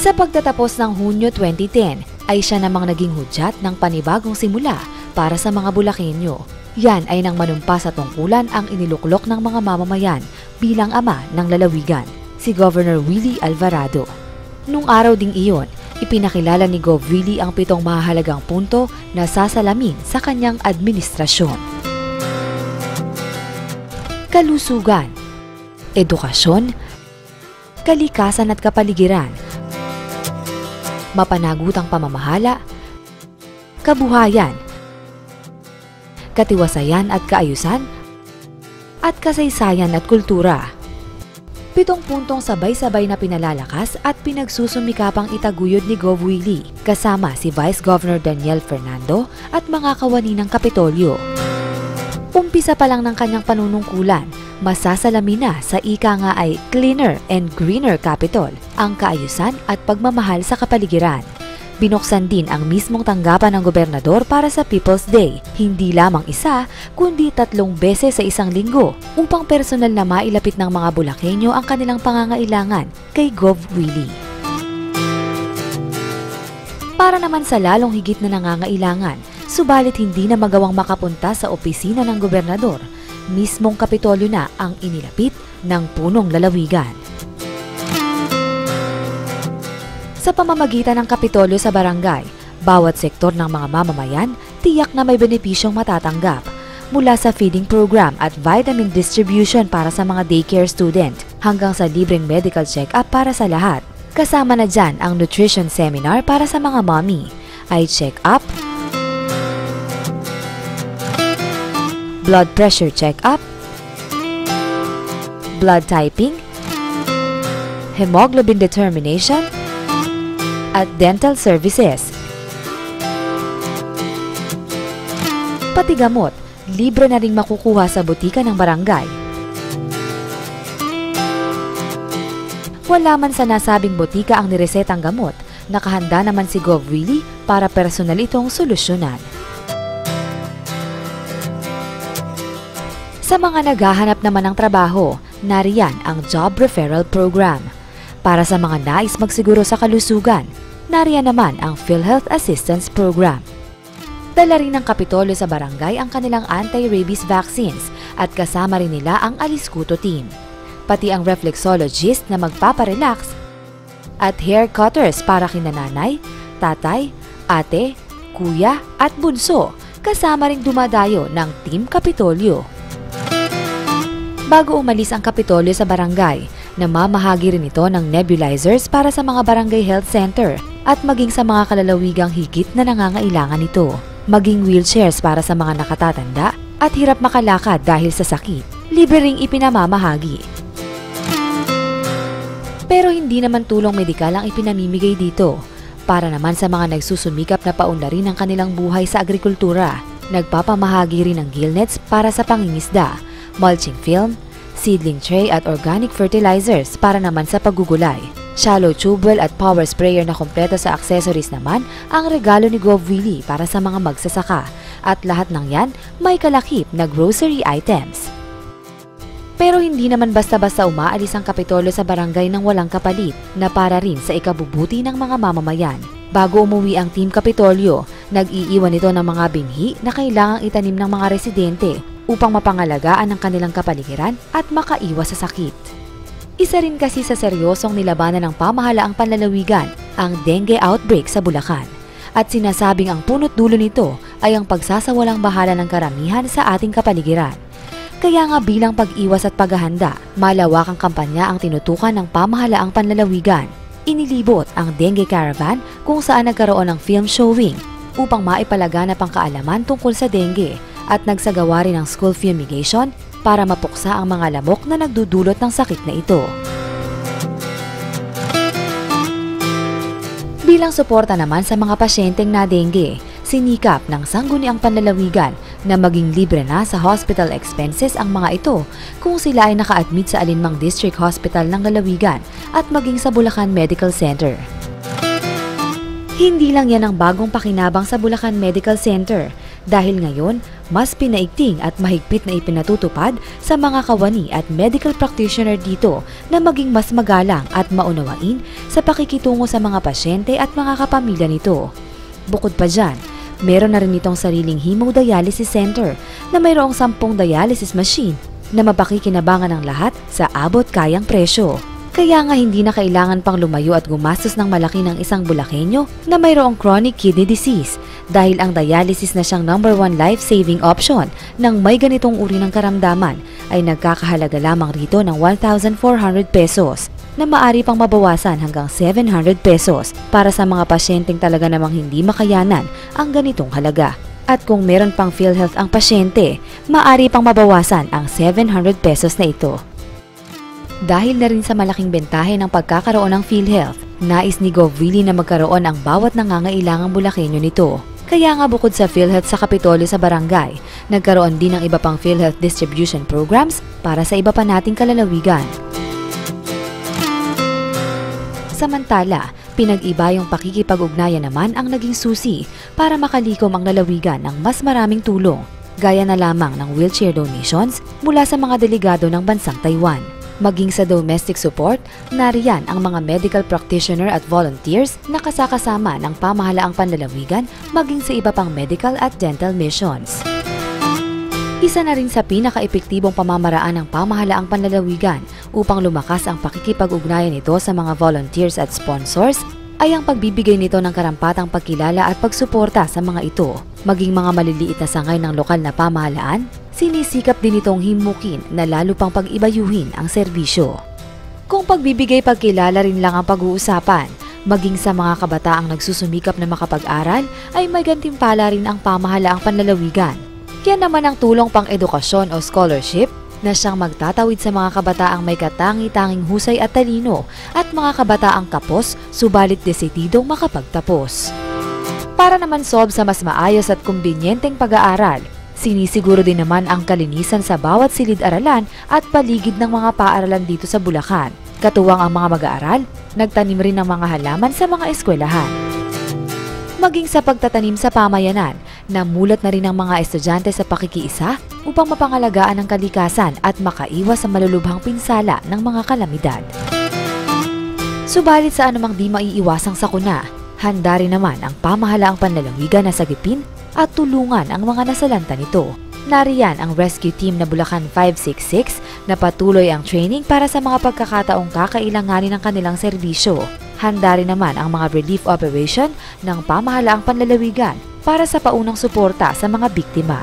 Sa pagtatapos ng Hunyo 2010, ay siya namang naging hudyat ng panibagong simula para sa mga Bulakenyo. Yan ay nang manumpa sa tungkulan ang iniluklok ng mga mamamayan bilang ama ng lalawigan, si Governor Willie Alvarado. Nung araw ding iyon, ipinakilala ni Gov. Willie ang 7 mahalagang punto na sasalamin sa kanyang administrasyon. Kalusugan, edukasyon, kalikasan at kapaligiran, mapanagutang pamamahala, kabuhayan, katiwasayan at kaayusan, at kasaysayan at kultura. 7 puntong sabay-sabay na pinalalakas at pinagsusumikapang itaguyod ni Gov. Willie kasama si Vice Governor Daniel Fernando at mga kawani ng Kapitolyo. Umpisa pa lang ng kanyang panunungkulan, masasalamin na sa ika nga ay cleaner and greener capital ang kaayusan at pagmamahal sa kapaligiran. Binuksan din ang mismong tanggapan ng gobernador para sa People's Day, hindi lamang isa kundi 3 beses sa isang linggo upang personal na mailapit ng mga Bulakenyo ang kanilang pangangailangan kay Gov. Willie. Para naman sa lalong higit na nangangailangan, subalit hindi na magawang makapunta sa opisina ng gobernador, mismong Kapitolyo na ang inilapit ng punong lalawigan. Sa pamamagitan ng Kapitolyo sa barangay, bawat sektor ng mga mamamayan tiyak na may benepisyong matatanggap, mula sa feeding program at vitamin distribution para sa mga daycare student hanggang sa libreng medical check-up para sa lahat. Kasama na dyan ang nutrition seminar para sa mga mommy, eye check-up, blood pressure check-up, blood typing, hemoglobin determination, at dental services. Pati gamot, libre na ring makukuha sa butika ng barangay. Wala man sa nasabing butika ang niresetang gamot, nakahanda naman si Gov. Willie para personal itong solusyonan. Sa mga naghahanap naman ng trabaho, nariyan ang Job Referral Program. Para sa mga nais magsiguro sa kalusugan, nariyan naman ang PhilHealth Assistance Program. Dala rin ng Kapitolyo sa barangay ang kanilang anti-rabies vaccines at kasama rin nila ang Aliscuto team. Pati ang reflexologist na magpaparelax at hair cutters para kina nanay, tatay, ate, kuya at bunso, kasama ring dumadayo ng Team Kapitolyo. Bago umalis ang Kapitolyo sa barangay, namamahagi rin ito ng nebulizers para sa mga barangay health center at maging sa mga kalalawigang higit na nangangailangan nito. Maging wheelchairs para sa mga nakatatanda at hirap makalakad dahil sa sakit, libre ring ipinamamahagi. Pero hindi naman tulong medikal ang ipinamimigay dito. Para naman sa mga nagsusumikap na paunlarin ang kanilang buhay sa agrikultura, nagpapamahagi rin ng gillnets para sa pangingisda, mulching film, seedling tray at organic fertilizers para naman sa paggugulay. Shallow tube well at power sprayer na kompleto sa accessories naman ang regalo ni Gov. Willie para sa mga magsasaka, at lahat ng yan may kalakip na grocery items. Pero hindi naman basta-basta umaalis ang Kapitolyo sa barangay ng walang kapalit na para rin sa ikabubuti ng mga mamamayan. Bago umuwi ang Team Kapitolyo, nag-iiwan ito ng mga binhi na kailangang itanim ng mga residente upang mapangalagaan ang kanilang kapaligiran at makaiwas sa sakit. Isa rin kasi sa seryosong nilabanan ng pamahalaang panlalawigan ang dengue outbreak sa Bulacan, at sinasabing ang punot dulo nito ay ang pagsasawalang bahala ng karamihan sa ating kapaligiran. Kaya nga bilang pag-iwas at paghahanda, malawakang kampanya ang tinutukan ng pamahalaang panlalawigan. Inilibot ang dengue caravan kung saan nagkaroon ng film showing upang maipalaganap ang kaalaman tungkol sa dengue, at nagsagawa rin ng school fumigation para mapuksa ang mga lamok na nagdudulot ng sakit na ito. Bilang suporta naman sa mga pasyenteng na dengue, sinikap ng sangguniang panlalawigan na maging libre na sa hospital expenses ang mga ito kung sila ay naka-admit sa alinmang district hospital ng lalawigan at maging sa Bulacan Medical Center. Hindi lang yan ang bagong pakinabang sa Bulacan Medical Center, dahil ngayon mas pinaigting at mahigpit na ipinatutupad sa mga kawani at medical practitioner dito na maging mas magalang at maunawain sa pakikitungo sa mga pasyente at mga kapamilya nito. Bukod pa dyan, meron na rin itong sariling hemodialysis center na mayroong 10 dialysis machine na mapakikinabangan ng lahat sa abot kayang presyo. Kaya nga hindi na kailangan pang lumayo at gumastos ng malaki ng isang Bulakenyo na mayroong chronic kidney disease dahil ang dialysis na siyang #1 life-saving option ng may ganitong uri ng karamdaman ay nagkakahalaga lamang rito ng 1,400 pesos na maaari pang mabawasan hanggang 700 pesos para sa mga pasyenteng talaga namang hindi makayanan ang ganitong halaga. At kung meron pang PhilHealth ang pasyente, maaari pang mabawasan ang 700 pesos na ito. Dahil na rin sa malaking bentahe ng pagkakaroon ng PhilHealth, nais ni Gov. Willie na magkaroon ang bawat nangangailangang Bulakenyo nito. Kaya nga bukod sa PhilHealth sa Kapitolyo sa barangay, nagkaroon din ng iba pang PhilHealth distribution programs para sa iba pa nating kalalawigan. Samantala, pinag-iba yung pakikipag-ugnayan naman ang naging susi para makalikom ang lalawigan ng mas maraming tulong, gaya na lamang ng wheelchair donations mula sa mga delegado ng bansang Taiwan. Maging sa domestic support, nariyan ang mga medical practitioner at volunteers na kasakasama ng pamahalaang panlalawigan maging sa iba pang medical at dental missions. Isa na rin sa pinaka-epektibong pamamaraan ng pamahalaang panlalawigan upang lumakas ang pakikipag-ugnayan nito sa mga volunteers at sponsors ay ang pagbibigay nito ng karampatang pagkilala at pagsuporta sa mga ito. Maging mga maliliit na sangay ng lokal na pamahalaan, sinisikap din itong himukin na lalo pang pag-ibayuhin ang serbisyo. Kung pagbibigay pagkilala rin lang ang pag-uusapan, maging sa mga kabataang nagsusumikap na makapag-aral ay may gantimpala rin ang pamahalaang panlalawigan. Yan naman ang tulong pang edukasyon o scholarship na siyang magtatawid sa mga kabataang may katangi-tanging husay at talino at mga kabataang kapos subalit desididong makapagtapos. Para naman solve sa mas maayos at kumbinyenteng pag-aaral, sinisiguro din naman ang kalinisan sa bawat silid-aralan at paligid ng mga paaralan dito sa Bulacan. Katuwang ang mga mag-aaral, nagtanim rin ng mga halaman sa mga eskwelahan. Maging sa pagtatanim sa pamayanan, namulat na rin ang mga estudyante sa pakikiisa upang mapangalagaan ang kalikasan at makaiwas sa malulubhang pinsala ng mga kalamidad. Subalit sa anumang di maiiwasang sakuna, handa rin naman ang pamahalaang panlalawigan na sagipin at tulungan ang mga nasalanta nito. Nariyan ang rescue team na Bulacan 566 na patuloy ang training para sa mga pagkakataong kakailanganin ng kanilang serbisyo. Handa rin naman ang mga relief operation ng pamahalaang panlalawigan para sa paunang suporta sa mga biktima.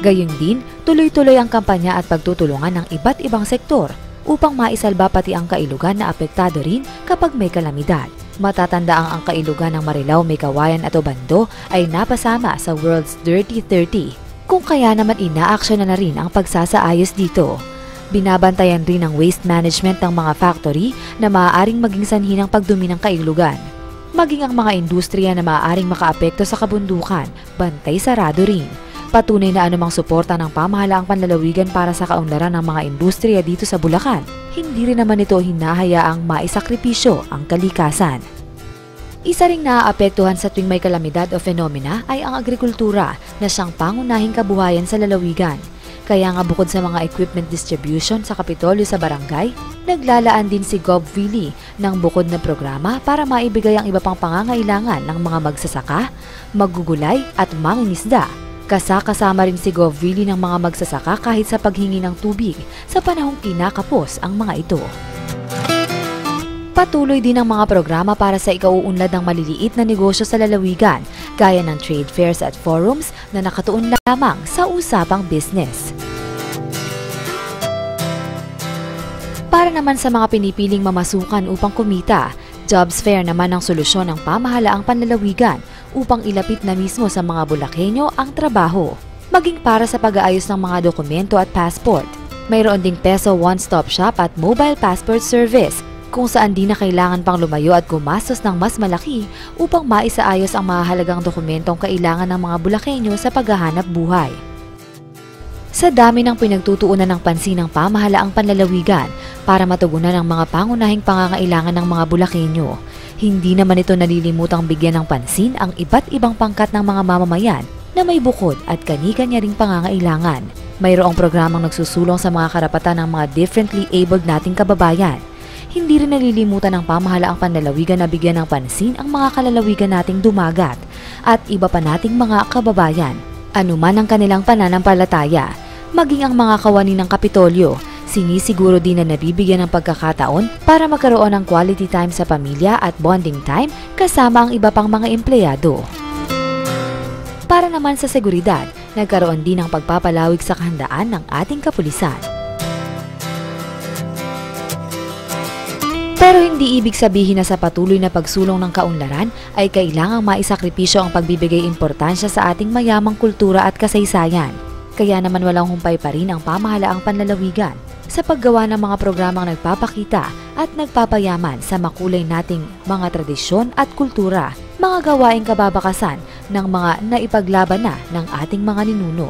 Gayun din, tuloy-tuloy ang kampanya at pagtutulungan ng iba't ibang sektor upang maisalba pati ang Kailugan na apektado rin kapag may kalamidad. Matatandaang ang Kailugan ng Marilao, May Kawayan at Obando ay napasama sa World's Dirty 30, kung kaya naman inaaksyon na rin ang pagsasaayos dito. Binabantayan rin ang waste management ng mga factory na maaaring maging sanhi ng pagdumi ng Kailugan. Maging ang mga industriya na maaaring makaapekto sa kabundukan, bantay sarado rin. Patunay na anumang suporta ng pamahalaang panlalawigan para sa kaunlaran ng mga industriya dito sa Bulacan, hindi rin naman ito hinahayaang maisakripisyo ang kalikasan. Isa ring naaapektuhan sa tuwing may kalamidad o fenomena ay ang agrikultura na siyang pangunahing kabuhayan sa lalawigan. Kaya nga bukod sa mga equipment distribution sa Kapitolyo sa barangay, naglalaan din si Gov. Willie ng bukod na programa para maibigay ang iba pang pangangailangan ng mga magsasaka, maggugulay at mangingisda. Kasama rin si Gov. Willie ng mga magsasaka kahit sa paghingi ng tubig sa panahong kinakapos ang mga ito. Patuloy din ang mga programa para sa ikauunlad ng maliliit na negosyo sa lalawigan, gaya ng trade fairs at forums na nakatuon lamang sa usapang business. Para naman sa mga pinipiling mamasukan upang kumita, jobs fair naman ang solusyon ng pamahalaang panlalawigan upang ilapit na mismo sa mga Bulakenyo ang trabaho. Maging para sa pag-aayos ng mga dokumento at passport, mayroon ding Peso One-Stop Shop at Mobile Passport Service kung saan di na kailangan pang lumayo at gumastos ng mas malaki upang maisaayos ang mahalagang dokumentong kailangan ng mga Bulakenyo sa paghahanap buhay. Sa dami ng pinagtutuunan ng pansin ng pamahalaang panlalawigan para matugunan ang mga pangunahing pangangailangan ng mga Bulakenyo, hindi naman ito nalilimutang bigyan ng pansin ang iba't ibang pangkat ng mga mamamayan na may bukod at kani-kanya ring pangangailangan. Mayroong programang nagsusulong sa mga karapatan ng mga differently abled nating kababayan. Hindi rin nalilimutan ng pamahalaang panlalawigan na bigyan ng pansin ang mga kalalawigan nating dumagat at iba pa nating mga kababayan. Anuman ang kanilang pananampalataya, maging ang mga kawani ng Kapitolyo, sinisiguro din na nabibigyan ng pagkakataon para magkaroon ng quality time sa pamilya at bonding time kasama ang iba pang mga empleyado. Para naman sa seguridad, nagkaroon din ng pagpapalawig sa kahandaan ng ating kapulisan. Pero hindi ibig sabihin na sa patuloy na pagsulong ng kaunlaran ay kailangang maisakripisyo ang pagbibigay importansya sa ating mayamang kultura at kasaysayan. Kaya naman walang humpay pa rin ang pamahalaang panlalawigan sa paggawa ng mga programang nagpapakita at nagpapayaman sa makulay nating mga tradisyon at kultura, mga gawaing kababakasan ng mga naipaglaban na ng ating mga ninuno.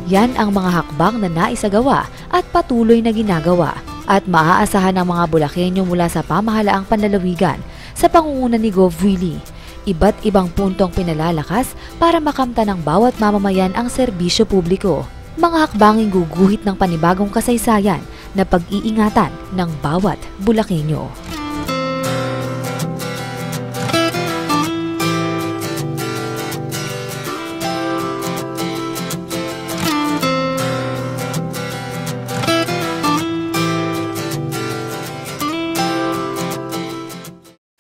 Yan ang mga hakbang na naisagawa at patuloy na ginagawa at maaasahan ng mga Bulakenyo mula sa pamahalaang panlalawigan sa pangunguna ni Gov. Willie. Iba't ibang puntong pinalalakas para makamtan ng bawat mamamayan ang serbisyo publiko. Mga hakbanging guguhit ng panibagong kasaysayan na pag-iingatan ng bawat Bulakenyo.